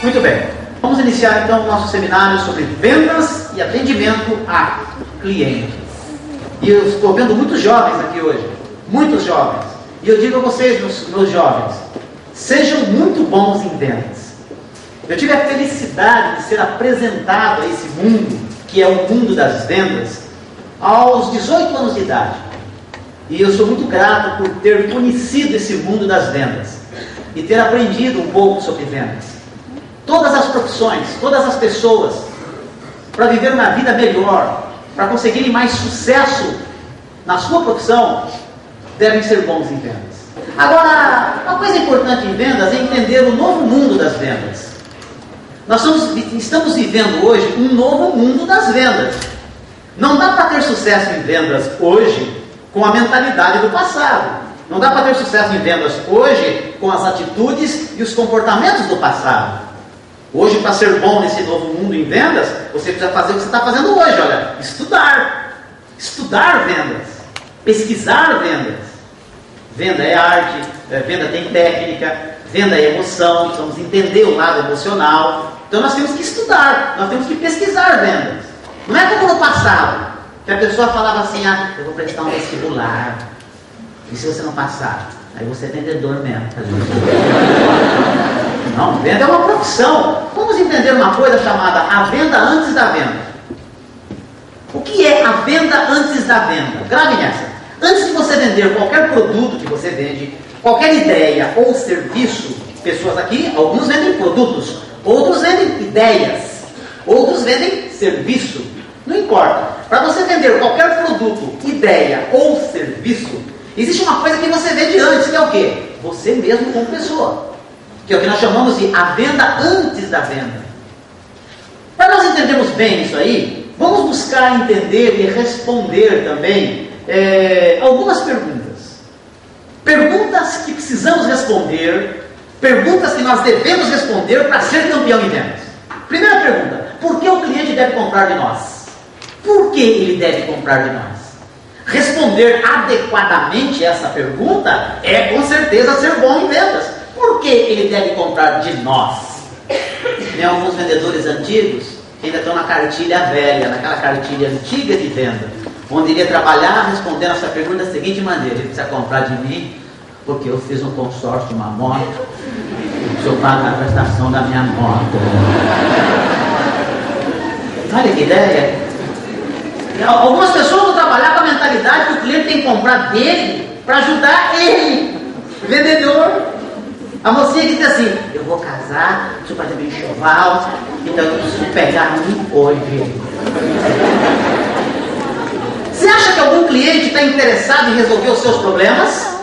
Muito bem, vamos iniciar então o nosso seminário sobre vendas e atendimento a cliente. E eu estou vendo muitos jovens aqui hoje, muitos jovens. E eu digo a vocês, meus jovens, sejam muito bons em vendas. Eu tive a felicidade de ser apresentado a esse mundo, que é o mundo das vendas, aos 18 anos de idade. E eu sou muito grato por ter conhecido esse mundo das vendas e ter aprendido um pouco sobre vendas. Todas as profissões, todas as pessoas, para viver uma vida melhor, para conseguirem mais sucesso na sua profissão, devem ser bons em vendas. Agora, uma coisa importante em vendas é entender o novo mundo das vendas. Nós estamos vivendo hoje um novo mundo das vendas. Não dá para ter sucesso em vendas hoje com a mentalidade do passado. Não dá para ter sucesso em vendas hoje com as atitudes e os comportamentos do passado. Hoje, para ser bom nesse novo mundo em vendas, você precisa fazer o que você está fazendo hoje, olha, estudar. Estudar vendas. Pesquisar vendas. Venda é arte, venda tem técnica, venda é emoção, precisamos entender o lado emocional. Então nós temos que estudar, nós temos que pesquisar vendas. Não é como no passado, que a pessoa falava assim, eu vou prestar um vestibular, e se você não passar, aí você é vendedor mesmo. Não, venda é uma profissão. Vamos entender uma coisa chamada a venda antes da venda. O que é a venda antes da venda? Grave nessa. Antes de você vender qualquer produto que você vende, qualquer ideia ou serviço, pessoas aqui, alguns vendem produtos, outros vendem ideias, outros vendem serviço. Não importa. Para você vender qualquer produto, ideia ou serviço, existe uma coisa que você vende antes, que é o quê? Você mesmo como pessoa. Que é o que nós chamamos de a venda antes da venda. Para nós entendermos bem isso aí, vamos buscar entender e responder também algumas perguntas. Perguntas que precisamos responder, perguntas que nós devemos responder para ser campeão em vendas. Primeira pergunta, por que o cliente deve comprar de nós? Por que ele deve comprar de nós? Responder adequadamente essa pergunta é com certeza ser bom em vendas. Por que ele deve comprar de nós? Tem alguns vendedores antigos que ainda estão na cartilha velha, naquela cartilha antiga de venda, onde ele ia trabalhar respondendo essa pergunta da seguinte maneira: ele precisa comprar de mim porque eu fiz um consórcio de uma moto, se eu pago a prestação da minha moto. Olha que ideia! Algumas pessoas vão trabalhar com a mentalidade que o cliente tem que comprar dele para ajudar ele, o vendedor. A mocinha que diz assim: eu vou casar, preciso fazer meu enxoval, então eu preciso pegar um hoje. Você acha que algum cliente está interessado em resolver os seus problemas?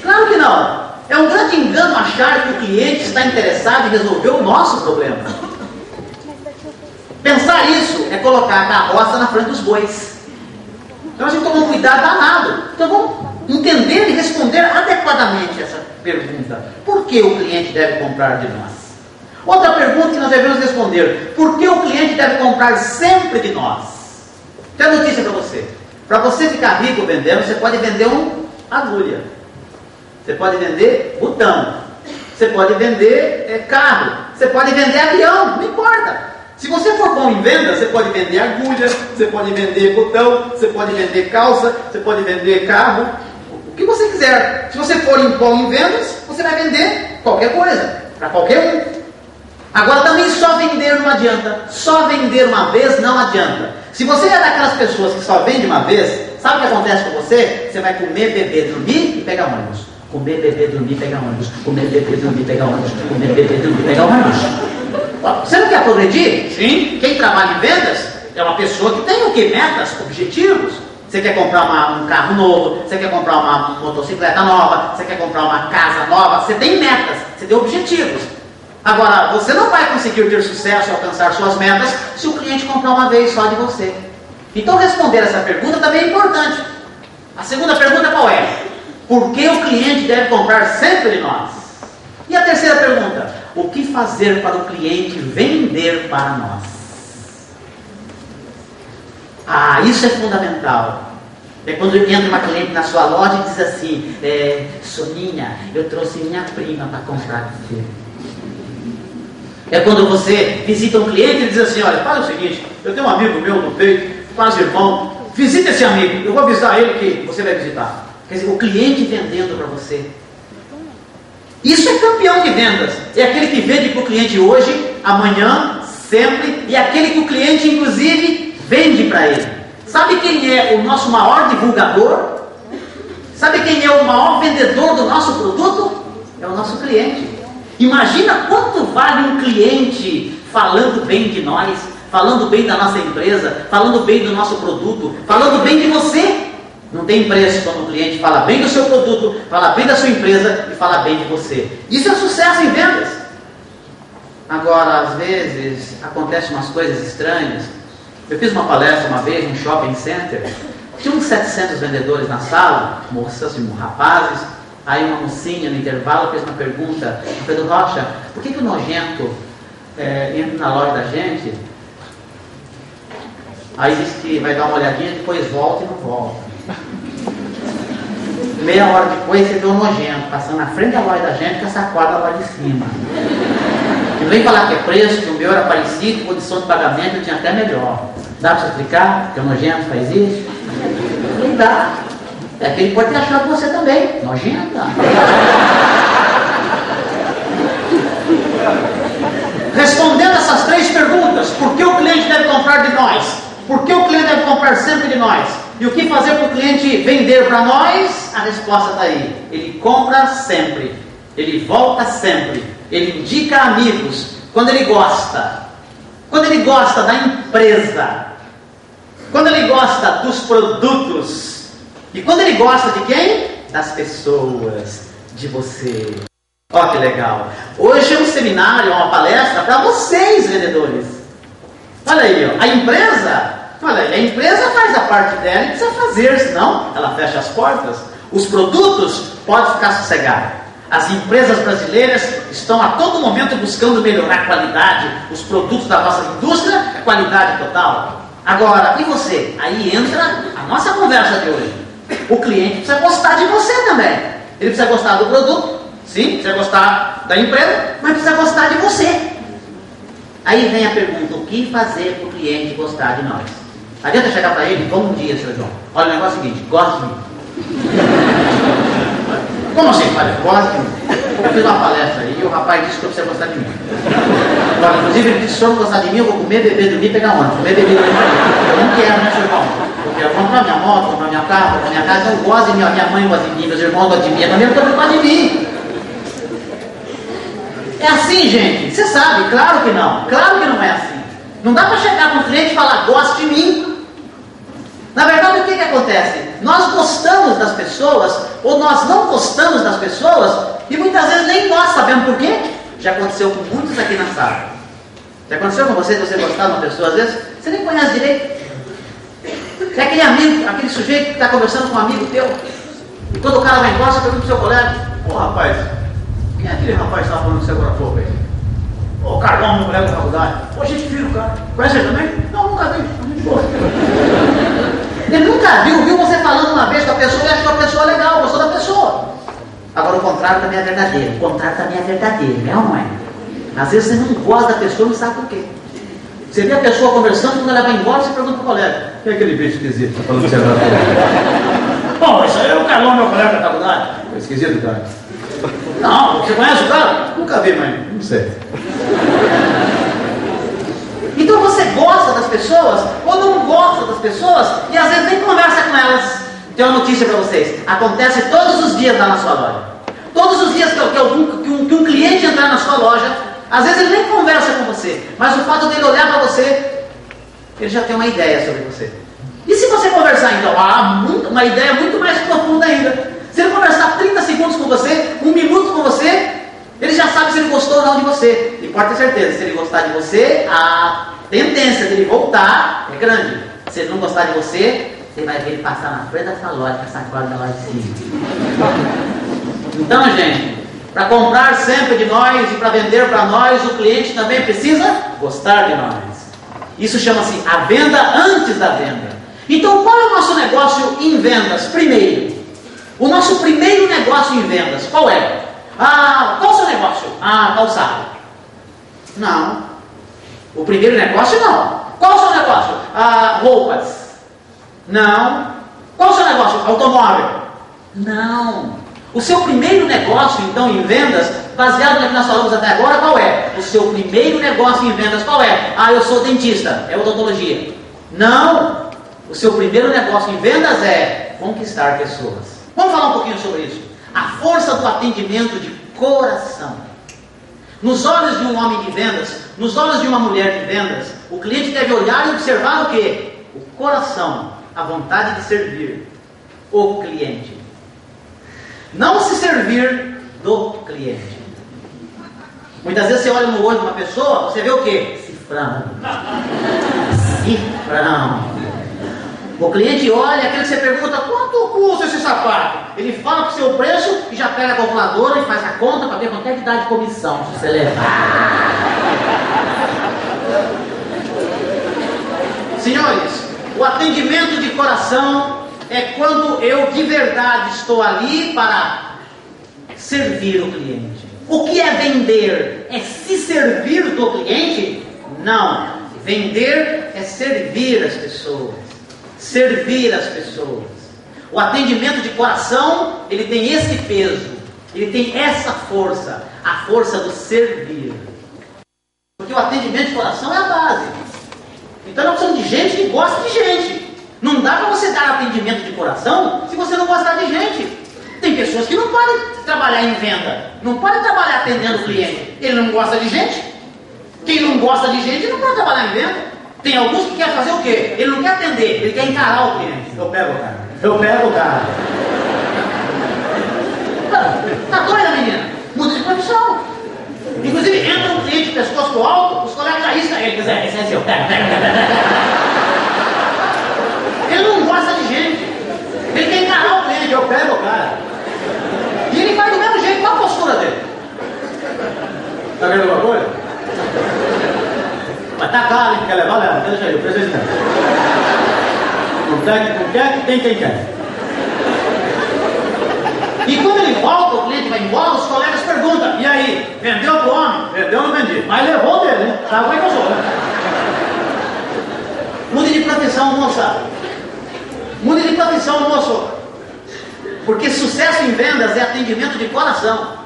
Claro que não. É um grande engano achar que o cliente está interessado em resolver o nosso problema. Pensar isso é colocar a carroça na frente dos bois. Então a gente toma um cuidado danado. Então vamos entender e responder adequadamente essa pergunta. Por que o cliente deve comprar de nós? Outra pergunta que nós devemos responder: por que o cliente deve comprar sempre de nós? Tem notícia para você. Para você ficar rico vendendo, você pode vender uma agulha, você pode vender botão, você pode vender carro, você pode vender avião, não importa. Se você for bom em venda, você pode vender agulha, você pode vender botão, você pode vender calça, você pode vender carro, o que você quiser. Se você for bom em vendas, você vai vender qualquer coisa, para qualquer um. Agora também só vender não adianta. Só vender uma vez não adianta. Se você é daquelas pessoas que só vende uma vez, sabe o que acontece com você? Você vai comer, beber, dormir e pegar ônibus. Comer, beber, dormir, pegar ônibus. Comer, beber, dormir, pegar ônibus. Comer, beber, dormir, pegar ônibus. Você não quer progredir? Sim. Quem trabalha em vendas é uma pessoa que tem o quê? Metas, objetivos. Você quer comprar um carro novo, você quer comprar uma motocicleta nova, você quer comprar uma casa nova, você tem metas, você tem objetivos. Agora, você não vai conseguir ter sucesso e alcançar suas metas se o cliente comprar uma vez só de você. Então responder essa pergunta também é importante. A segunda pergunta qual é? Por que o cliente deve comprar sempre de nós? E a terceira pergunta: o que fazer para o cliente vender para nós? Isso é fundamental. É quando entra uma cliente na sua loja e diz assim: Soninha, eu trouxe minha prima para comprar você. É quando você visita um cliente e diz assim: olha, faz o seguinte, eu tenho um amigo meu no peito, quase irmão, visita esse amigo, eu vou avisar ele que você vai visitar. Quer dizer, o cliente vendendo para você. Isso é campeão de vendas. É aquele que vende para o cliente hoje, amanhã, sempre, e aquele que o cliente, inclusive, vende para ele. Sabe quem é o nosso maior divulgador? Sabe quem é o maior vendedor do nosso produto? É o nosso cliente. Imagina quanto vale um cliente falando bem de nós, falando bem da nossa empresa, falando bem do nosso produto, falando bem de você. Não tem preço quando o cliente fala bem do seu produto, fala bem da sua empresa e fala bem de você. Isso é sucesso em vendas. Agora, às vezes, acontecem umas coisas estranhas. Eu fiz uma palestra uma vez num shopping center. Tinha uns 700 vendedores na sala, moças e rapazes. Aí uma mocinha no intervalo fez uma pergunta: Pedro Rocha, por que o nojento entra na loja da gente? Aí disse que vai dar uma olhadinha, depois volta e não volta. Meia hora depois você vê o nojento passando na frente da loja da gente com essa corda lá de cima. E vem falar que é preço, que o meu era parecido, condição de pagamento eu tinha até melhor. Dá para você explicar que o nojento faz isso? Não dá. É que ele pode ter achado você também. Nojenta. Respondendo essas 3 perguntas: por que o cliente deve comprar de nós? Por que o cliente deve comprar sempre de nós? E o que fazer para o cliente vender para nós? A resposta está aí. Ele compra sempre. Ele volta sempre. Ele indica amigos. Quando ele gosta. Quando ele gosta da empresa. Quando ele gosta dos produtos. E quando ele gosta de quem? Das pessoas. De você. Ó, que legal. Hoje é um seminário, uma palestra para vocês, vendedores. Olha aí, ó. A empresa faz a parte dela e precisa fazer, senão ela fecha as portas. Os produtos, pode ficar sossegado. As empresas brasileiras estão a todo momento buscando melhorar a qualidade. Os produtos da nossa indústria é qualidade total. Agora, e você? Aí entra a nossa conversa de hoje. O cliente precisa gostar de você também. Ele precisa gostar do produto, sim, precisa gostar da empresa, mas precisa gostar de você. Aí vem a pergunta: o que fazer para o cliente gostar de nós? Adianta chegar para ele: bom dia, seu João. Olha, o negócio é o seguinte, gosta de mim. Como assim? Olha, gosta de mim. Eu fiz uma palestra aí e o rapaz disse que eu preciso gostar de mim. Agora, inclusive, ele disse: se eu não gostar de mim, eu vou comer, beber, dormir e pegar ônibus. Comer, beber, dormir. Eu não quero, né, seu João? Eu quero comprar minha moto, comprar minha carro, comprar minha casa. Eu gosto de mim, minha mãe gosta de mim, meus irmãos gostam de mim, a minha família gosta de mim. É assim, gente? Você sabe? Claro que não. Claro que não é assim. Não dá para chegar para um cliente e falar: goste de mim. Na verdade, o que acontece? Nós gostamos das pessoas, ou nós não gostamos das pessoas, e muitas vezes nem nós sabemos por quê. Já aconteceu com muitos aqui na sala. Já aconteceu com você gostar de uma pessoa, às vezes, você nem conhece direito. É aquele amigo, aquele sujeito que está conversando com um amigo teu, e quando o cara vai embora, você pergunta pro seu colega: ô rapaz, quem é aquele rapaz que estava falando com você agora há pouco aí? Ô, Carlão, meu colega da faculdade. Ô, gente fina o cara. Conhece ele também? Não, nunca vi. Ele nunca viu você falando uma vez com a pessoa e achou a pessoa legal, gostou da pessoa. Agora o contrário também é verdadeiro. O contrário também é verdadeiro, né, mãe? Às vezes você não gosta da pessoa e não sabe por quê. Você vê a pessoa conversando, quando ela vai embora, você pergunta pro colega: quem é aquele bicho esquisito que está falando com você agora? Bom, isso aí é o Carlão, meu colega da faculdade. É esquisito, cara? Não, você conhece o cara? Nunca vi, mãe. Não sei. Então você gosta das pessoas ou não gosta das pessoas e às vezes nem conversa com elas. Tem uma notícia para vocês: acontece todos os dias lá na sua loja. Todos os dias que um cliente entrar na sua loja, às vezes ele nem conversa com você, mas o fato dele olhar para você, ele já tem uma ideia sobre você. E se você conversar então? Uma ideia muito mais profunda ainda. Se ele conversar 30 segundos com você, 1 minuto com você, ele já sabe se ele gostou ou não de você. E pode ter certeza, se ele gostar de você, a tendência dele voltar é grande. Se ele não gostar de você, você vai ver ele passar na frente da sua loja, com essa corda lá de cima. Então, gente, para comprar sempre de nós e para vender para nós, o cliente também precisa gostar de nós. Isso chama-se a venda antes da venda. Então, qual é o nosso negócio em vendas? Primeiro, o nosso primeiro negócio em vendas, qual é? Qual é o seu negócio? Calçado. Não. O primeiro negócio não. Qual é o seu negócio? Roupas. Não. Qual é o seu negócio? Automóvel. Não. O seu primeiro negócio, então, em vendas, baseado no que nós falamos até agora, qual é? O seu primeiro negócio em vendas, qual é? Eu sou dentista, é odontologia. Não. O seu primeiro negócio em vendas é conquistar pessoas. Vamos falar um pouquinho sobre isso. A força do atendimento de coração. Nos olhos de um homem de vendas, nos olhos de uma mulher de vendas, o cliente deve olhar e observar o quê? O coração, a vontade de servir o cliente. Não se servir do cliente. Muitas vezes você olha no olho de uma pessoa, você vê o quê? Cifrão. Cifrão. O cliente olha, aquele que você pergunta, quanto custa esse sapato? Ele fala o seu preço e já pega a calculadora e faz a conta para ver quanto é que dá de comissão se você levar. Senhores, o atendimento de coração é quando eu de verdade estou ali para servir o cliente. O que é vender? É se servir do cliente? Não. Vender é servir as pessoas. Servir as pessoas. O atendimento de coração, ele tem esse peso, ele tem essa força, a força do servir. Porque o atendimento de coração é a base. Então nós precisamos de gente que gosta de gente. Não dá para você dar atendimento de coração se você não gostar de gente. Tem pessoas que não podem trabalhar em venda, não podem trabalhar atendendo o cliente. Ele não gosta de gente. Quem não gosta de gente não pode trabalhar em venda. Tem alguns que querem fazer o quê? Ele não quer atender, ele quer encarar o cliente. Eu pego o cara. Eu pego o cara. Tá doida, menina? Muda de profissão. Inclusive, entra um cliente de pescoço pro alto, os colegas já riscam ele. Esse é seu. Pega. Ele não gosta de gente. Ele quer encarar o cliente. Eu pego o cara. E ele faz do mesmo jeito. Qual a postura dele? Tá vendo alguma coisa? Mas tá claro, hein? Quer levar? Leva. Deixa aí, o presidente. Não quer, tem quem quer. E quando ele volta, o cliente vai embora, os colegas perguntam, e aí, vendeu pro homem? Vendeu ou não vendi? Mas levou dele, né? Sabe como é que eu sou, né? Mude de profissão, moça. Mude de profissão, moço. Porque sucesso em vendas é atendimento de coração.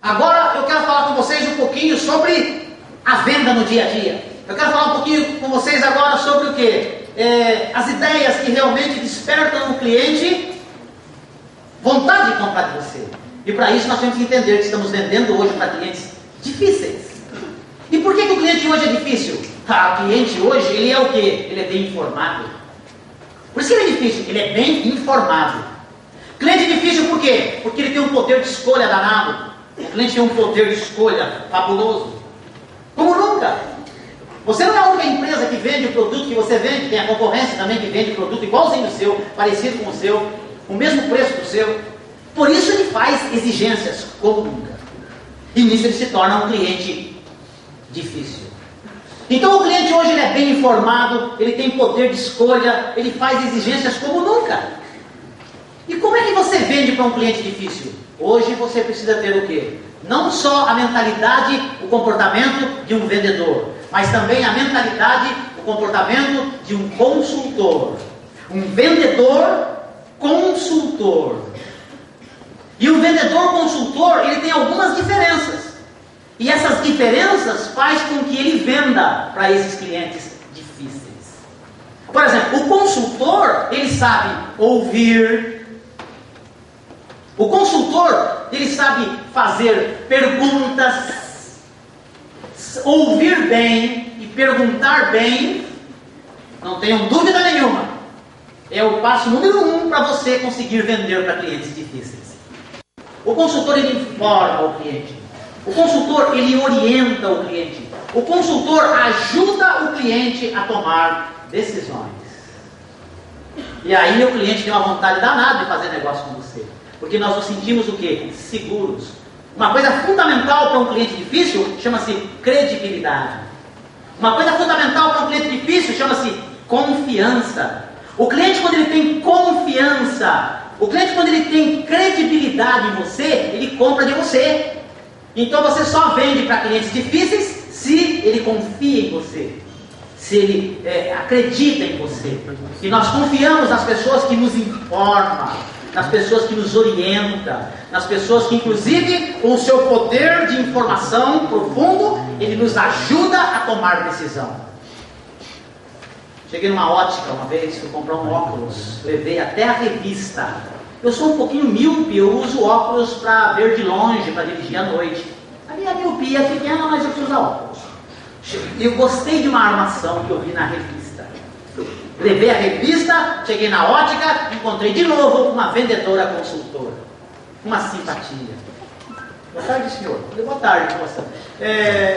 Agora eu quero falar com vocês um pouquinho sobre a venda no dia a dia. Eu quero falar um pouquinho com vocês agora sobre o quê? As ideias que realmente despertam no cliente vontade de comprar de você. E para isso nós temos que entender que estamos vendendo hoje para clientes difíceis. E por que o cliente hoje é difícil? O cliente hoje, ele é o quê? Ele é bem informado. Por isso que ele é difícil, ele é bem informado. Cliente difícil por quê? Porque ele tem um poder de escolha danado. O cliente tem um poder de escolha fabuloso. Como nunca. Você não é a única empresa que vende o produto que você vende, tem a concorrência também que vende produto igualzinho ao seu, parecido com o seu, o mesmo preço do seu. Por isso ele faz exigências como nunca. E nisso ele se torna um cliente difícil. Então o cliente hoje ele é bem informado, ele tem poder de escolha, ele faz exigências como nunca. E como é que você vende para um cliente difícil? Hoje você precisa ter o quê? Não só a mentalidade, o comportamento de um vendedor, mas também a mentalidade, o comportamento de um consultor. Um vendedor consultor. E o vendedor consultor, ele tem algumas diferenças. E essas diferenças faz com que ele venda para esses clientes difíceis. Por exemplo, o consultor, ele sabe ouvir. O consultor, ele sabe fazer perguntas, ouvir bem e perguntar bem. Não tenham dúvida nenhuma. É o passo número 1 para você conseguir vender para clientes difíceis. O consultor, ele informa o cliente. O consultor, ele orienta o cliente. O consultor ajuda o cliente a tomar decisões. E aí o cliente tem uma vontade danada de fazer negócio com você. Porque nós nos sentimos o quê? Seguros. Uma coisa fundamental para um cliente difícil chama-se credibilidade. Uma coisa fundamental para um cliente difícil chama-se confiança. O cliente, quando ele tem confiança, o cliente, quando ele tem credibilidade em você, ele compra de você. Então você só vende para clientes difíceis se ele confia em você, se ele acredita em você. E nós confiamos nas pessoas que nos informam, nas pessoas que nos orientam, nas pessoas que, inclusive, com o seu poder de informação profundo, ele nos ajuda a tomar decisão. Cheguei numa ótica uma vez, fui comprar um óculos, levei até a revista. Eu sou um pouquinho míope, eu uso óculos para ver de longe, para dirigir à noite. A minha miopia é pequena, mas eu preciso usar óculos. Eu gostei de uma armação que eu vi na revista. Levei a revista, cheguei na ótica, encontrei de novo uma vendedora consultora. Uma simpatia. Boa tarde, senhor. Boa tarde, moça.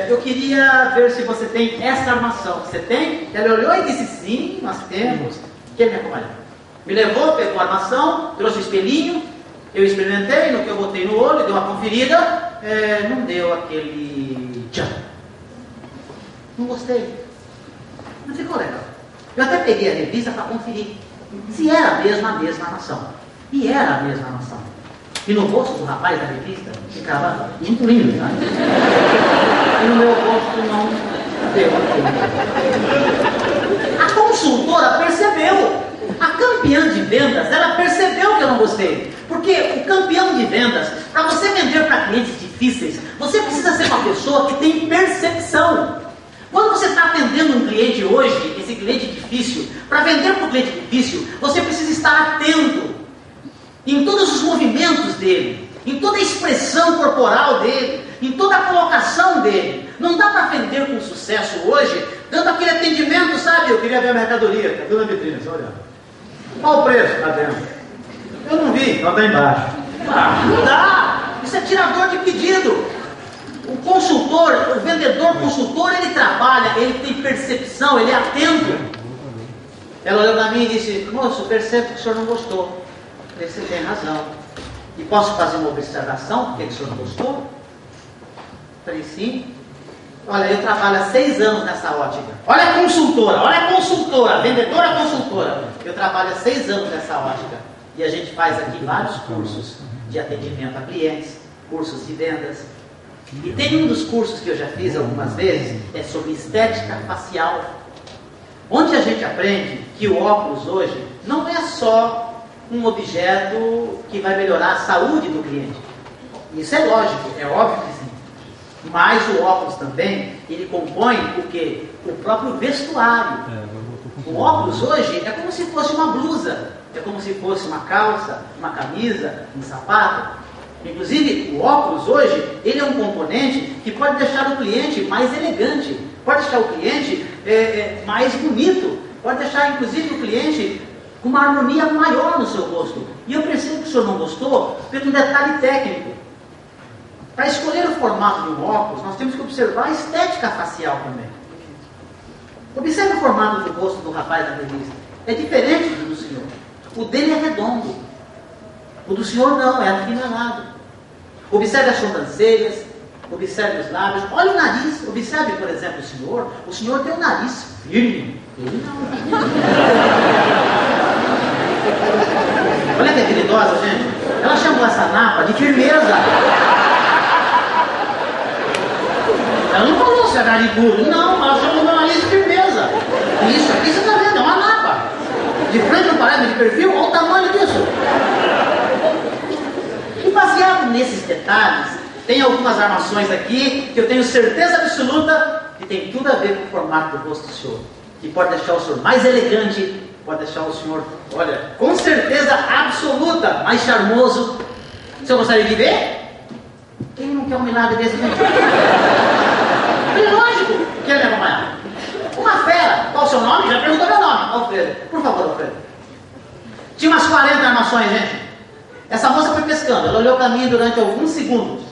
Eu queria ver se você tem essa armação. Você tem? Ela olhou e disse, sim, nós temos. Quer me acompanhar? Me levou, pegou a armação, trouxe o espelhinho, eu experimentei, no que eu botei no olho, dei uma conferida, não deu aquele tchan. Não gostei. Não ficou legal. Eu até peguei a revista para conferir se era mesmo a mesma armação. E era a mesma armação. E no rosto do rapaz da revista ficava muito lindo, né? E no meu rosto não deu aquele. A consultora percebeu. A campeã de vendas, ela percebeu que eu não gostei. Porque o campeão de vendas, para você vender para clientes difíceis, você precisa ser uma pessoa que tem percepção. Quando você está atendendo um cliente hoje, esse cliente difícil, para vender para o cliente difícil, você precisa estar atento em todos os movimentos dele, em toda a expressão corporal dele, em toda a colocação dele. Não dá para vender com sucesso hoje, dando aquele atendimento, sabe? Eu queria ver a mercadoria, está dando a vitrine, só olhando. Qual o preço? Está dentro. Eu não vi, está embaixo. Não dá! Isso é tirador de pedido. O consultor, o vendedor consultor, ele trabalha, ele tem percepção, ele é atento. Ela olhou para mim e disse, moço, percebo que o senhor não gostou. Eu falei, você tem razão. E posso fazer uma observação, porque o senhor não gostou? Eu falei, sim. Olha, eu trabalho há 6 anos nessa ótica. Olha a consultora, vendedora consultora. Eu trabalho há 6 anos nessa ótica. E a gente faz aqui vários cursos de atendimento a clientes, cursos de vendas. E tem um dos cursos que eu já fiz algumas vezes, é sobre estética facial. Onde a gente aprende que o óculos hoje não é só um objeto que vai melhorar a saúde do cliente. Isso é lógico, é óbvio que sim. Mas o óculos também, ele compõe o quê? O próprio vestuário. O óculos hoje é como se fosse uma blusa, é como se fosse uma calça, uma camisa, um sapato. Inclusive, o óculos hoje, ele é um componente que pode deixar o cliente mais elegante, pode deixar o cliente mais bonito, pode deixar, inclusive, o cliente com uma harmonia maior no seu rosto. E eu percebo que o senhor não gostou pelo detalhe técnico. Para escolher o formato de um óculos, nós temos que observar a estética facial também. Observe o formato do rosto do rapaz da revista. É diferente do senhor. O dele é redondo. O do senhor não, é afinalado. Observe as sobrancelhas, observe os lábios, olha o nariz. Observe, por exemplo, o senhor tem um nariz firme. Ele não. Olha que habilidosa, gente. Ela chamou essa napa de firmeza. Ela não falou se é narigudo, não, ela chamou meu nariz de firmeza. Isso aqui você está vendo, é uma napa. De frente no parâmetro de perfil, olha o tamanho disso. E baseado nesses detalhes, tem algumas armações aqui que eu tenho certeza absoluta que tem tudo a ver com o formato do rosto do senhor. Que pode deixar o senhor mais elegante, pode deixar o senhor, olha, com certeza absoluta, mais charmoso. O senhor gostaria de ver? Quem não quer um milagre desse, gente? É lógico, quer me acompanhar? Uma fera, qual o seu nome? Já perguntou meu nome, Alfredo. Por favor, Alfredo. Tinha umas 40 armações, gente. Essa moça foi pescando, ela olhou para mim durante alguns segundos.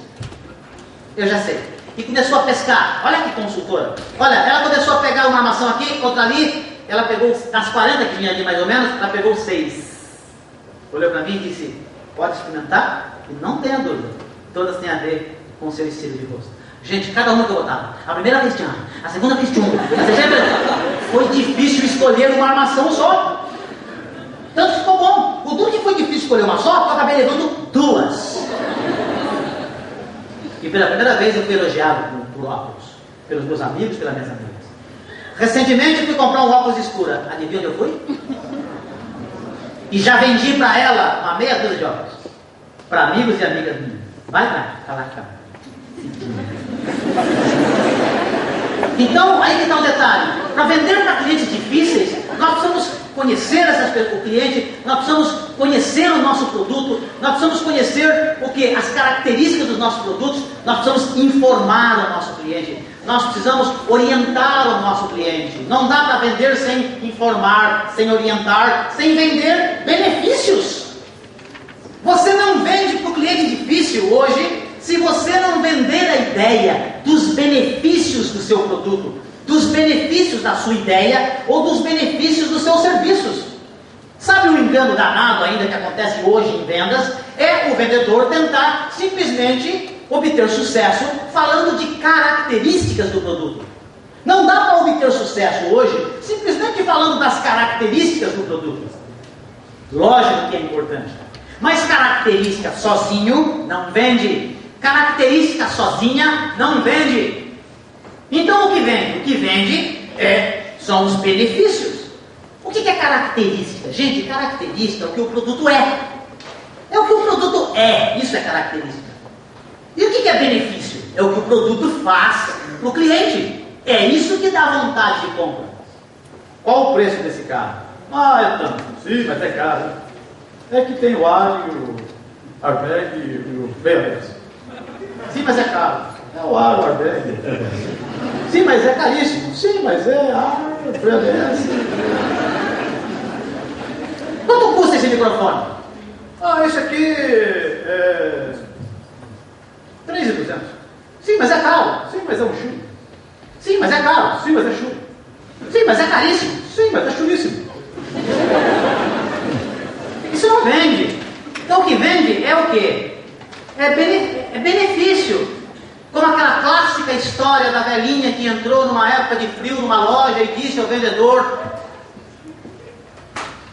Eu já sei. E começou a pescar. Olha que consultora. Olha, ela começou a pegar uma armação aqui, outra ali. Ela pegou, das 40 que tinha ali mais ou menos, ela pegou 6. Olhou para mim e disse, pode experimentar? E não tenha dúvida. Todas têm a ver com o seu estilo de rosto. Gente, cada uma que eu botava. A primeira vez tinha, a segunda vez tinha. A terceira vez. Foi difícil escolher uma armação só. Tanto que ficou bom. O duro que foi difícil escolher uma só, eu acabei levando 2. E pela primeira vez eu fui elogiado por óculos, pelos meus amigos, pelas minhas amigas. Recentemente eu fui comprar um óculos escuro. Adivinha onde eu fui? E já vendi para ela uma meia dúzia de óculos. Para amigos e amigas minhas. Vai lá que tá. Então, aí que está o detalhe. Para vender para clientes difíceis, nós precisamos conhecer o cliente, nós precisamos conhecer o nosso produto, nós precisamos conhecer o que? As características dos nossos produtos, nós precisamos informar o nosso cliente, nós precisamos orientar o nosso cliente. Não dá para vender sem informar, sem orientar, sem vender benefícios. Você não vende para o cliente difícil hoje se você não vender a ideia dos benefícios do seu produto, dos benefícios da sua ideia ou dos benefícios dos seus serviços. Sabe um engano danado ainda que acontece hoje em vendas? É o vendedor tentar simplesmente obter sucesso falando de características do produto. Não dá para obter sucesso hoje simplesmente falando das características do produto. Lógico que é importante, mas característica sozinho não vende. Característica sozinha não vende. Então o que vende? O que vende são os benefícios. O que é característica? Gente, característica é o que o produto é. É o que o produto é. Isso é característica. E o que é benefício? É o que o produto faz para o cliente. É isso que dá vontade de compra. Qual o preço desse carro? É tanto. Sim, mas é caro. É que tem o ar e o airbag e o BMS. Sim, mas é caro. É o ar, o airbag. Sim, mas é caríssimo. Sim, mas é ar, BMS. Quanto custa esse microfone? Esse aqui é 3.200. Sim, mas é caro. Sim, mas é um chulo. Sim, mas é caro. Sim, mas é chulo. Sim, mas é caríssimo. Sim, mas é chulíssimo. Isso não vende. Então o que vende é o quê? É benefício. Como aquela clássica história da velhinha que entrou numa época de frio numa loja e disse ao vendedor: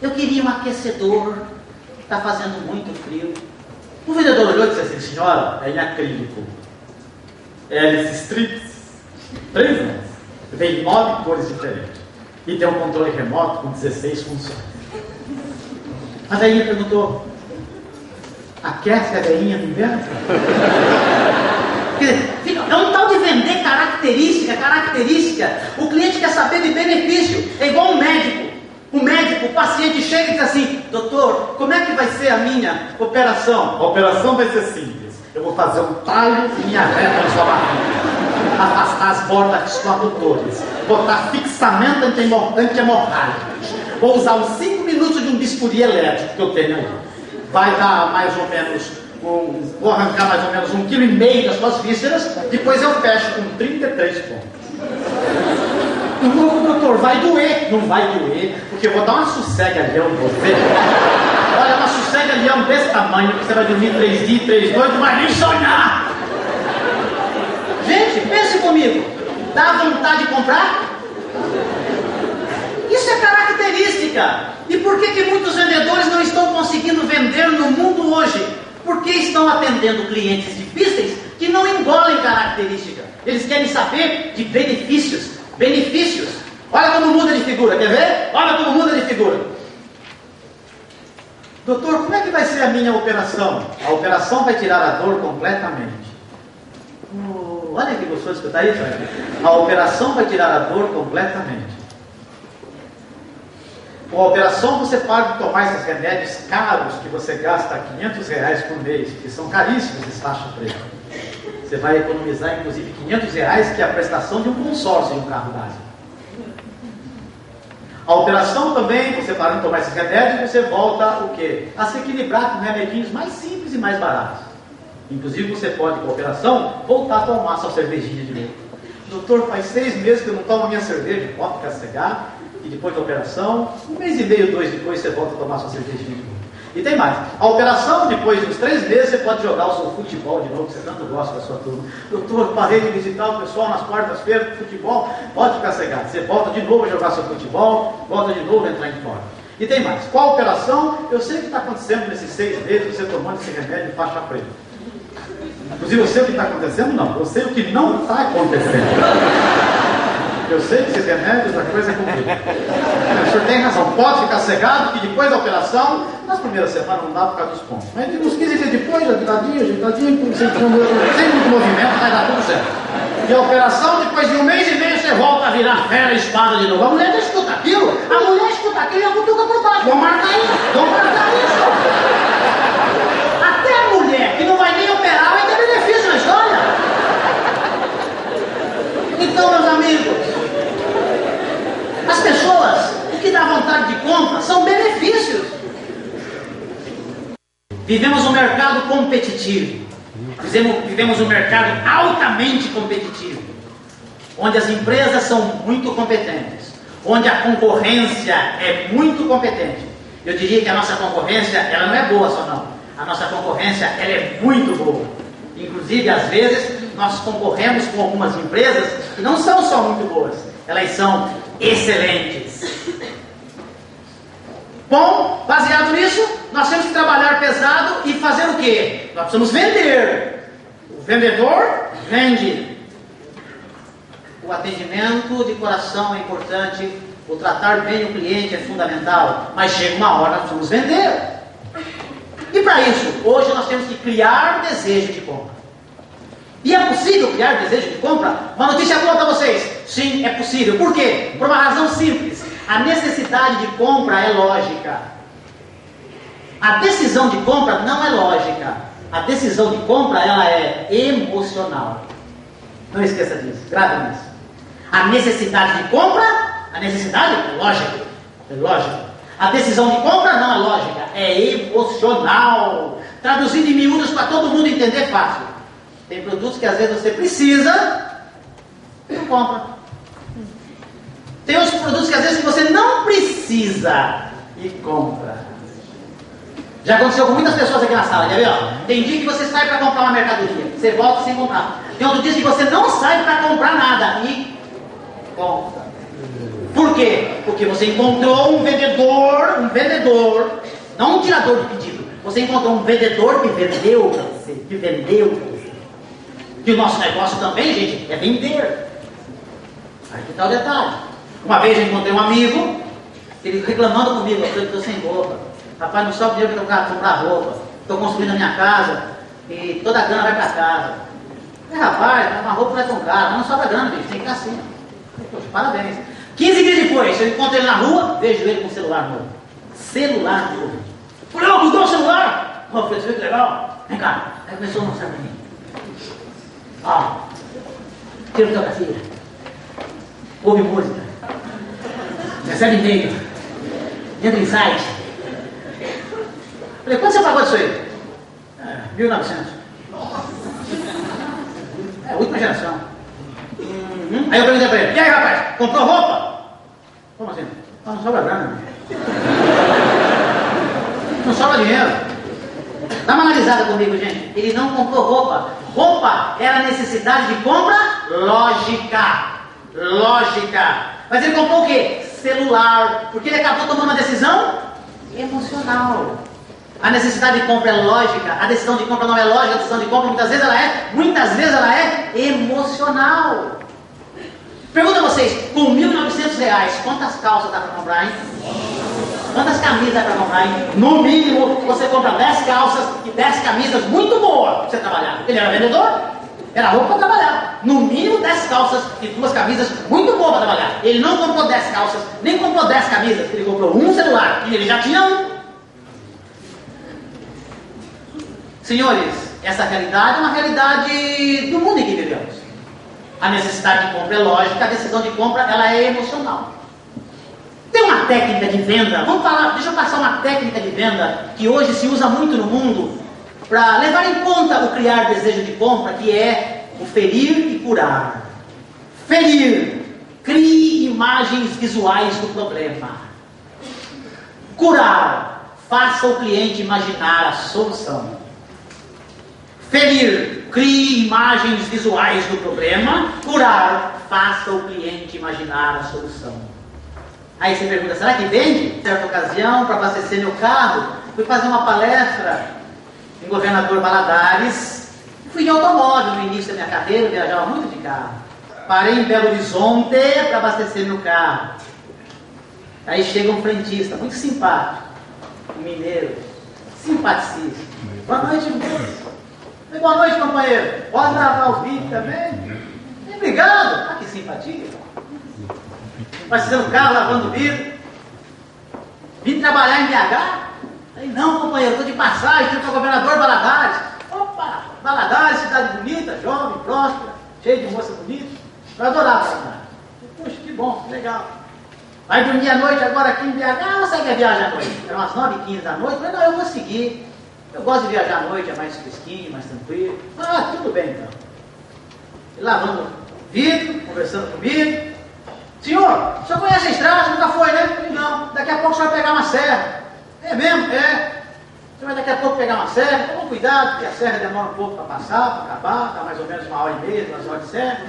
eu queria um aquecedor, está fazendo muito frio. O vendedor olhou e disse assim: senhora, é em acrílico, hélice strips, 3 anos, vem 9 cores diferentes e tem um controle remoto com 16 funções. A velhinha perguntou: aquece a velhinha no inverno? É um tal de vender característica. O cliente quer saber de benefício. É igual um médico. O paciente chega e diz assim: doutor, como é que vai ser a minha operação? A operação vai ser simples. Eu vou fazer um talho em minha reta na sua barriga, afastar as bordas coadutores, botar fixamento anti-hemorrágico, vou usar uns 5 minutos de um bisturi elétrico que eu tenho aí. Vai dar mais ou menos, vou arrancar mais ou menos 1,5 kg das suas vísceras, depois eu fecho com 33 pontos. Doutor, vai doer. Não vai doer, porque eu vou dar uma sossega-leão em você. Olha, uma sossega-leão desse tamanho, que você vai dormir 3 dias, 3 noites, mas nem sonhar. Gente, pense comigo. Dá vontade de comprar? Isso é característica. E por que muitos vendedores não estão conseguindo vender no mundo hoje? Porque estão atendendo clientes difíceis que não engolem característica. Eles querem saber de benefícios. Benefícios. Olha como muda de figura, quer ver? Olha como muda de figura. Doutor, como é que vai ser a minha operação? A operação vai tirar a dor completamente. Olha que gostoso escutar isso. A operação vai tirar a dor completamente. Com a operação você para de tomar esses remédios caros que você gasta R$500 por mês, que são caríssimos esse taxa preta. Você vai economizar inclusive R$500, que é a prestação de um consórcio de um carro básico. A operação também, você para de tomar esses remédios, você volta o quê? A se equilibrar com remedinhos mais simples e mais baratos. Inclusive você pode, com a operação, voltar a tomar sua cervejinha de novo. Doutor, faz 6 meses que eu não tomo a minha cerveja. Pode ficar cegado. E depois da operação, 1 mês e meio, 2 depois, você volta a tomar sua cervejinha de novo. E tem mais. A operação, depois de uns 3 meses, você pode jogar o seu futebol de novo, que você tanto gosta da sua turma. Doutor, parei de visitar o pessoal nas quartas-feiras do futebol. Pode ficar cegado. Você volta de novo a jogar seu futebol, volta de novo a entrar em forma. E tem mais. Qual a operação? Eu sei o que está acontecendo nesses 6 meses, você tomando esse remédio de faixa preta. Inclusive, eu sei o que está acontecendo? Não. Eu sei o que não está acontecendo. Eu sei que esses remédios, a coisa é comigo. O senhor tem razão. Pode ficar cegado que depois da operação, nas primeiras semanas não dá por causa dos pontos. Mas uns 15 dias depois, ajeitadinho, sem muito movimento, vai dar tudo certo. E a operação, depois de 1 mês e meio, você volta a virar fera e espada de novo. A mulher já escuta aquilo, e a cutuca por baixo. Vamos marcar isso. Até a mulher que não vai nem operar vai ter benefício na história. Então, meus amigos, as pessoas, o que dá vontade de compra são benefícios. Vivemos um mercado competitivo. Vivemos um mercado altamente competitivo, onde as empresas são muito competentes, onde a concorrência é muito competente. Eu diria que a nossa concorrência, ela não é boa só não. A nossa concorrência, ela é muito boa. Inclusive, às vezes, nós concorremos com algumas empresas que não são só muito boas, elas são excelentes. Bom, baseado nisso, nós temos que trabalhar pesado e fazer o quê? Nós precisamos vender. O vendedor vende. O atendimento de coração é importante, o tratar bem o cliente é fundamental, mas chega uma hora nós precisamos vender. E para isso, hoje nós temos que criar desejo de compra. E é possível criar desejo de compra? Uma notícia boa para vocês. Sim, é possível. Por quê? Por uma razão simples. A necessidade de compra é lógica. A decisão de compra não é lógica. A decisão de compra, ela é emocional. Não esqueça disso. Grave nisso. A necessidade de compra, a necessidade é lógica. É lógica. A decisão de compra não é lógica. É emocional. Traduzindo em miúdos para todo mundo entender fácil. Tem produtos que às vezes você precisa e não compra. Tem outros produtos que às vezes você não precisa e compra. Já aconteceu com muitas pessoas aqui na sala, já viu? Tem dia que você sai para comprar uma mercadoria, você volta sem comprar. Tem outro dia que você não sai para comprar nada e compra. Por quê? Porque você encontrou um vendedor, não um tirador de pedido. Você encontrou um vendedor que vendeu para você, E o nosso negócio também, gente, é vender. Aí que está o detalhe. Uma vez eu encontrei um amigo, ele reclamando comigo, eu falei, estou sem roupa. Rapaz, não sobra dinheiro para comprar roupa. Estou construindo a minha casa e toda a grana vai para casa. Rapaz, uma roupa não é tão cara, mas não sobra grana, gente, tem que ficar assim. Poxa, parabéns. 15 dias depois, eu encontro ele na rua, vejo ele com o celular novo. Celular novo. Falei, ô, mudou o celular? Pô, você viu que legal? Vem cá. Aí começou a mostrar para mim. Ó, tira fotografia, ouve música, recebe e-mail, entra em site. Falei, quanto você pagou disso aí? 1.900. É a última geração. Aí eu perguntei para ele, e aí rapaz, comprou roupa? Como assim? Não sobra grana. Não sobra dinheiro. Dá uma analisada comigo, gente. Ele não comprou roupa. Roupa era necessidade de compra lógica. Mas ele comprou o quê? Celular. Porque ele acabou tomando uma decisão emocional. A necessidade de compra é lógica. A decisão de compra não é lógica. A decisão de compra muitas vezes ela é emocional. Pergunta a vocês, com R$1.900, quantas calças dá para comprar, hein? Quantas camisas dá para comprar, hein? No mínimo, você compra 10 calças e 10 camisas muito boas para você trabalhar. Ele era vendedor, era roupa para trabalhar. No mínimo 10 calças e 2 camisas muito boas para trabalhar. Ele não comprou 10 calças, nem comprou 10 camisas. Ele comprou um celular e ele já tinha um. Senhores, essa realidade é uma realidade do mundo em que vivemos. A necessidade de compra é lógica, a decisão de compra ela é emocional. Tem uma técnica de venda, deixa eu passar uma técnica de venda que hoje se usa muito no mundo para levar em conta o criar desejo de compra, que é o ferir e curar. Ferir, crie imagens visuais do problema. Curar, faça o cliente imaginar a solução. Ferir, crie imagens visuais do problema. Curar, faça o cliente imaginar a solução. Aí você pergunta, será que vende? Em certa ocasião, para abastecer meu carro, fui fazer uma palestra em Governador Valadares. Fui em automóvel no início da minha carreira, eu viajava muito de carro. Parei em Belo Horizonte para abastecer meu carro. Aí chega um frentista, muito simpático, um mineiro, simpaticíssimo. Boa noite, moço. Boa noite, companheiro. Pode gravar o vídeo também? Obrigado. Ah, que simpatia. Abastecendo o carro, lavando o vidro. Vim trabalhar em BH? Aí, não, companheiro, estou de passagem, estou com o governador Valadares. Opa, Valadares, cidade bonita, jovem, próspera, cheia de moça bonita. Eu adorava Valadares. Puxa, que bom, que legal. Vai dormir à noite agora aqui em BH? Ah, você quer viajar à noite? Eram umas 9h15 da noite. Eu falei, não, eu vou seguir. Eu gosto de viajar à noite, é mais fresquinho, mais tranquilo. Ah, tudo bem então. E lavando o vidro, conversando comigo. Senhor, o senhor conhece a estrada? Nunca foi, né? Eu falei, não, daqui a pouco o senhor vai pegar uma serra. É mesmo? É. O senhor vai daqui a pouco pegar uma serra. Toma cuidado, porque a serra demora um pouco para passar, para acabar, dá mais ou menos 1h30, 2 horas de serra.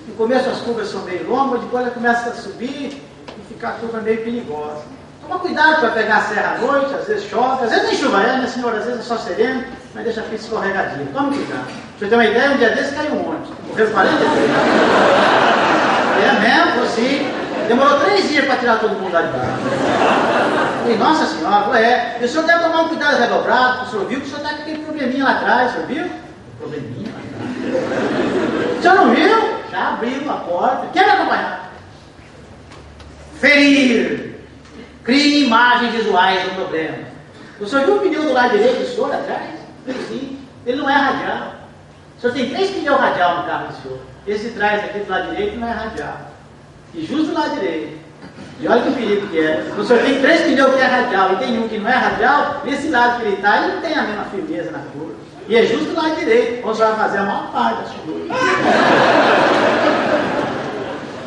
No começo as curvas são meio longas, depois ela começa a subir e ficar a curva meio perigosa. Toma cuidado para pegar a serra à noite, às vezes chove, às vezes nem chuva é, né, senhor? Às vezes é só sereno, mas deixa a pista escorregadia. Tome cuidado. Pra você ter uma ideia, um dia desse caiu um monte. Morreu 43. É mesmo, assim. Demorou 3 dias para tirar todo mundo lá de baixo. Falei, nossa senhora, e o senhor deve tomar um cuidado redobrado, o senhor viu que o senhor está com aquele probleminha lá atrás, o senhor viu? Probleminha lá atrás. O senhor não viu? Já abriu a porta. Quer me acompanhar? Ferir. Crie imagens visuais do problema. O senhor viu o pneu do lado direito do senhor atrás? Sim. Ele não é radial. O senhor tem 3 pneus radial no carro do senhor. Esse de trás aqui do lado direito não é radial. E justo do lado direito. E olha que perigo que é. O senhor tem 3 pneus que é radial e tem um que não é radial. Nesse lado que ele está, ele não tem a mesma firmeza na curva. E é justo do lado direito. Então o senhor vai fazer a maior parte da curva.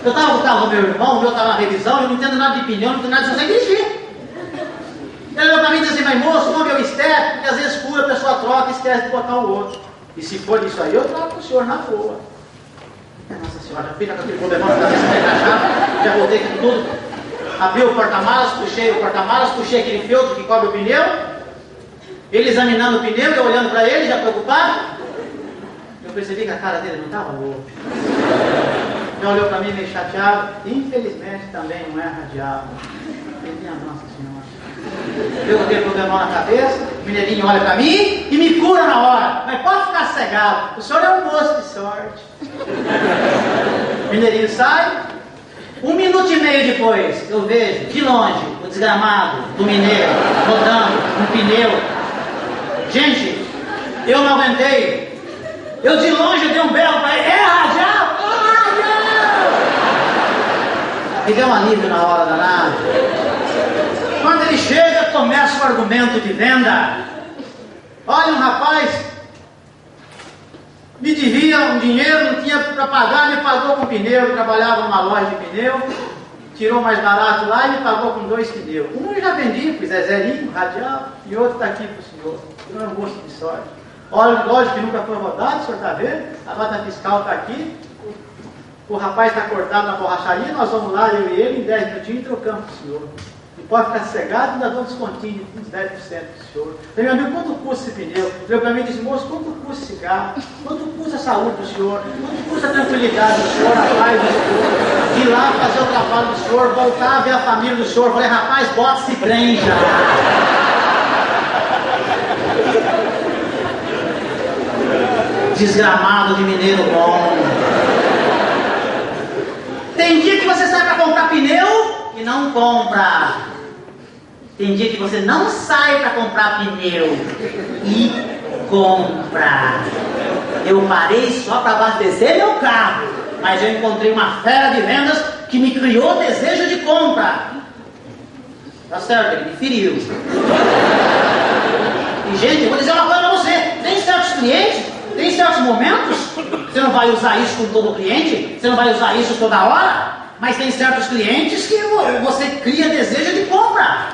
Eu estava com o carro do meu irmão, o meu estava na revisão, eu não entendo nada de pneu, não entendo nada de você dirigir. Ele olhou para mim e disse assim, mas moço, o meu estético, porque às vezes fura, a pessoa troca e esquece de botar o outro. E se for isso aí, eu troco o senhor na boa. Nossa senhora, já fica com aquele problemão na cabeça de encaixar, já voltei com tudo. Abri o porta-malas, puxei o porta-malas, puxei aquele feltro que cobre o pneu. Ele examinando o pneu, eu olhando para ele, já preocupado. Eu percebi que a cara dele não estava boa. Ele olhou para mim meio chateado. Infelizmente também não é radial. Ele tinha, nossa senhora. Eu com aquele problemão na cabeça, o mineirinho olha para mim e me cura na hora. Mas pode ficar cegado. O senhor é um moço de sorte. O mineirinho sai. 1 minuto e meio depois, eu vejo de longe o desgramado do mineiro rodando um pneu. Gente, eu não aguentei. Eu de longe dei um belo para ele. É radial! Me deu um alívio na hora danada. Quando ele chega, começa o argumento de venda. Olha, um rapaz me devia um dinheiro, não tinha para pagar, me pagou com pneu. Eu trabalhava numa loja de pneu, tirou mais barato lá e me pagou com 2 pneus. Um eu já vendi, pois é zerinho, radial, e outro está aqui para o senhor. Eu é um gosto de sorte. Olha, lógico que nunca foi rodado, o senhor está vendo? A nota fiscal está aqui. O rapaz está cortado na borracharia, nós vamos lá, eu e ele, em 10 minutinhos e trocamos com o senhor. E pode ficar cegado e ainda dou um descontinho de uns 10% para o senhor. Meu amigo, quanto custa esse pneu? Veio para mim e disse, moço, quanto custa esse carro? Quanto custa a saúde do senhor? Quanto custa a tranquilidade do senhor, a paz do senhor? Ir lá fazer o trabalho do senhor, voltar a ver a família do senhor. Falei, rapaz, bota esse trem já. Desgramado de mineiro bom. Tem dia que você sai para comprar pneu e não compra. Tem dia que você não sai para comprar pneu e compra. Eu parei só para abastecer meu carro, mas eu encontrei uma fera de vendas que me criou desejo de compra. Tá certo, ele me feriu. E gente, eu vou dizer uma coisa para você. Tem certos clientes, tem certos momentos. Você não vai usar isso com todo cliente, você não vai usar isso toda hora, mas tem certos clientes que você cria desejo de compra.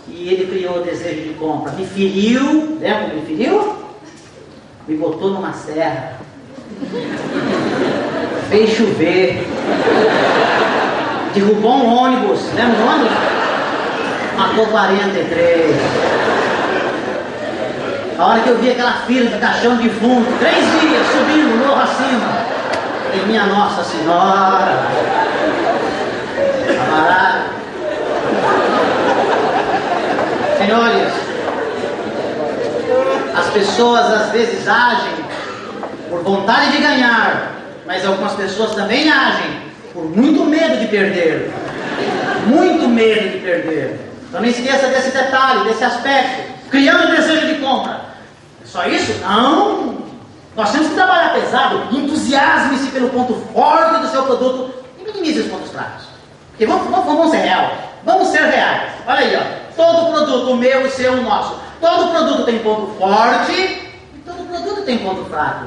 E ele criou desejo de compra, me feriu, lembra como me feriu? Me botou numa serra, fez chover, derrubou um ônibus, lembra do ônibus? Matou 43. A hora que eu vi aquela fila de caixão de fundo, 3 dias subindo, morro acima. E minha Nossa Senhora, camarada. Senhores, as pessoas às vezes agem por vontade de ganhar, mas algumas pessoas também agem por muito medo de perder. Muito medo de perder. Então não esqueça desse detalhe, desse aspecto. Criando desejo de compra. Só isso? Não! Nós temos que trabalhar pesado. Entusiasme-se pelo ponto forte do seu produto e minimize os pontos fracos. Porque vamos ser reais. Vamos ser reais. Olha aí, ó. Todo produto, o meu, o seu, o nosso. Todo produto tem ponto forte e todo produto tem ponto fraco.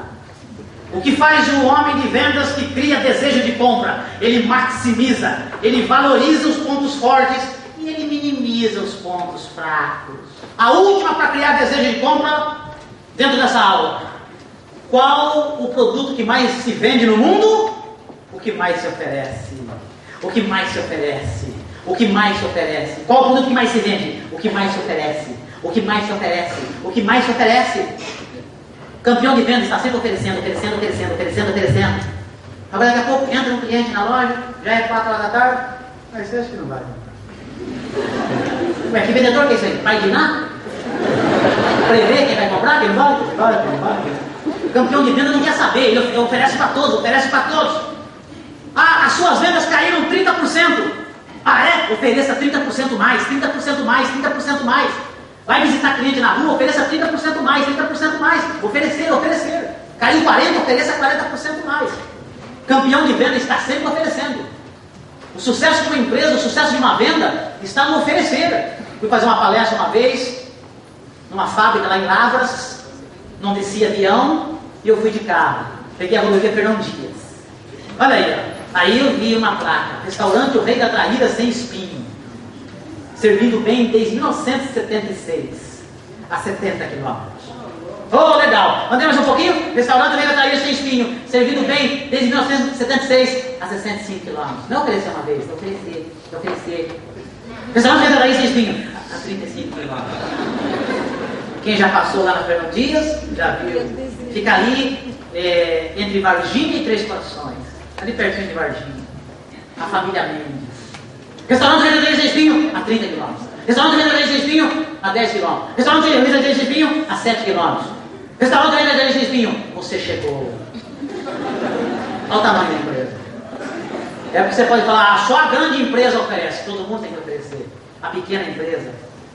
O que faz o homem de vendas que cria desejo de compra? Ele maximiza, ele valoriza os pontos fortes e ele minimiza os pontos fracos. A última para criar desejo de compra, dentro dessa aula. Qual o produto que mais se vende no mundo? O que mais se oferece. O que mais se oferece. O que mais se oferece. Qual o produto que mais se vende? O que mais se oferece. O que mais se oferece. O que mais se oferece. Campeão de vendas está sempre oferecendo. Agora daqui a pouco entra um cliente na loja, já é 4 horas da tarde, mas você acha que não vai? Ué, que vendedor que é isso aí? Vai dinar? Prever quem vai comprar, quem não vai? Campeão de venda não quer saber, ele oferece para todos, Ah, as suas vendas caíram 30%. Ah, é? Ofereça 30% mais. Vai visitar cliente na rua, ofereça 30% mais. Oferecer. Caiu 40%, ofereça 40% mais. Campeão de venda está sempre oferecendo. O sucesso de uma empresa, o sucesso de uma venda está no oferecer. Fui fazer uma palestra uma vez, numa fábrica lá em Lavras, não descia avião, e eu fui de carro. Peguei a rodovia Fernão Dias. Olha aí, ó. Aí eu vi uma placa, restaurante O Rei da Traíra sem espinho, servindo bem desde 1976, a 70 quilômetros. Oh, legal! Andei mais um pouquinho, restaurante O Rei da Traíra sem espinho, servindo bem desde 1976, a 65 quilômetros. Não oferecer uma vez, oferecer. Restaurante O Rei da Traíra sem espinho, a 35 quilômetros. Quem já passou lá na Fernão Dias, já viu. Fica ali, entre Varginha e Três Corações. Ali pertinho de Varginha. A família Mendes. Restaurante Rei da Traíra sem espinho, a 30 km. Restaurante Rei da Traíra sem espinho, a 10 km. Restaurante Rei da Traíra sem espinho, a 7 km. Restaurante Rei da Traíra sem espinho, você chegou. Olha o tamanho da empresa. É porque você pode falar, só a grande empresa oferece. Todo mundo tem que oferecer. A pequena empresa,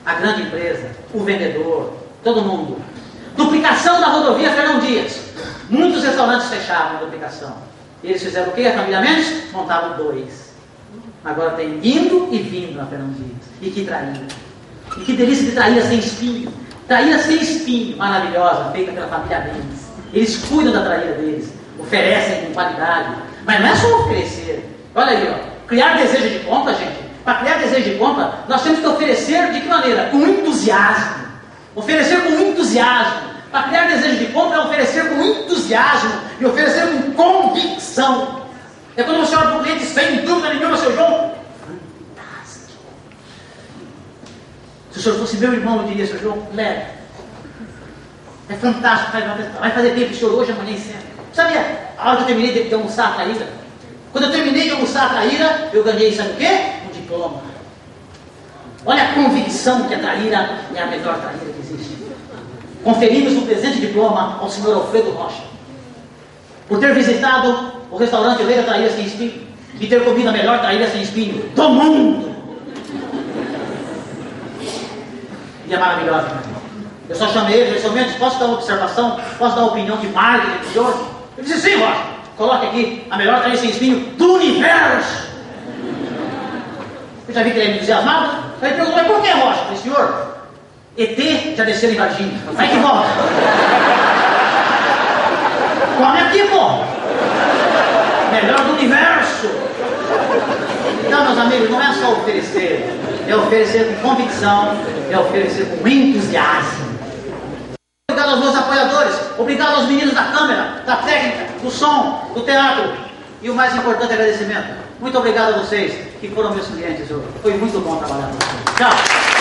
a grande empresa, o vendedor, todo mundo. Duplicação da rodovia Fernão Dias. Muitos restaurantes fecharam a duplicação. Eles fizeram o quê? A família Mendes? Montaram 2. Agora tem indo e vindo na Fernão Dias. E que traíra. E que delícia de traíra sem espinho. Traíra sem espinho, maravilhosa, feita pela família Mendes. Eles cuidam da traíra deles. Oferecem com qualidade. Mas não é só oferecer. Olha aí, ó. Criar desejo de compra, gente. Para criar desejo de compra, nós temos que oferecer de que maneira? Com entusiasmo. Oferecer com entusiasmo. Para criar desejo de compra é oferecer com entusiasmo e oferecer com convicção. É quando você olha para o cliente sem dúvida nenhuma, seu João, fantástico. Se o senhor fosse meu irmão, eu diria, seu João, leve. É fantástico, vai fazer bem para o senhor hoje, amanhã e sempre. Sabe a hora que eu terminei de almoçar a traíra? Quando eu terminei de almoçar a traíra, eu ganhei, sabe o quê? Um diploma. Olha a convicção que a traíra é a melhor traíra que existe. Conferimos um presente diploma ao senhor Alfredo Rocha, por ter visitado o restaurante O Rei da Traíra sem espinho e ter comido a melhor traíra sem espinho do mundo. E é maravilhosa, meu irmão. Eu só chamei ele, disse, Mendes, posso dar uma observação? Posso dar uma opinião de marketing do senhor? Ele disse, sim, Rocha, coloque aqui a melhor traíra sem espinho do universo. Eu já vi que ele é entusiasmado. Aí ele perguntou, mas por que, Rocha? Eu disse, senhor, ET já desceu em Varginha. Vai que volta. Come aqui, pô. Melhor do universo. Então, meus amigos, não é só oferecer. É oferecer com convicção. É oferecer com entusiasmo. Obrigado aos meus apoiadores. Obrigado aos meninos da câmera, da técnica, do som, do teatro. E o mais importante, agradecimento. Muito obrigado a vocês que foram meus clientes hoje. Foi muito bom trabalhar com vocês. Tchau.